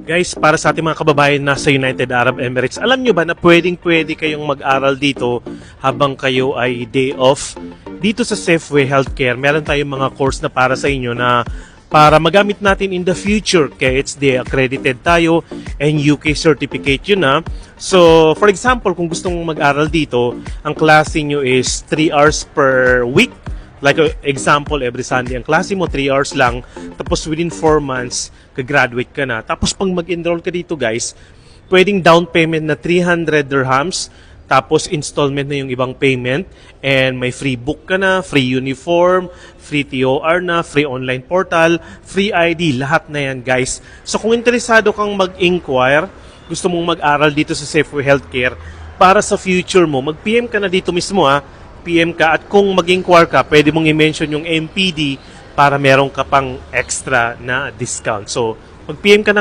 Guys, para sa ating mga kababayan nasa United Arab Emirates, alam nyo ba na pwedeng-pwede kayong mag-aral dito habang kayo ay day off? Dito sa Safeway Healthcare, meron tayong mga course na para sa inyo na para magamit natin in the future. Kaya it's the accredited tayo and UK certificate yun na. So, for example, kung gusto mong mag-aral dito, ang klase nyo is 3 hours per week. Like example, every Sunday, ang klase mo 3 hours lang, tapos within 4 months, ka-graduate ka na. Tapos pag mag-enroll ka dito guys, pwedeng down payment na 300 dirhams, tapos installment na yung ibang payment, and may free book ka na, free uniform, free TOR na, free online portal, free ID, lahat na yan guys. So kung interesado kang mag-inquire, gusto mong mag-aral dito sa Safeway Healthcare, para sa future mo, mag-PM ka na dito mismo PM ka, at kung mag-inquire ka, pwede mong i-mention yung MPD para meron ka pang extra na discount. So, mag-PM ka na ngayon.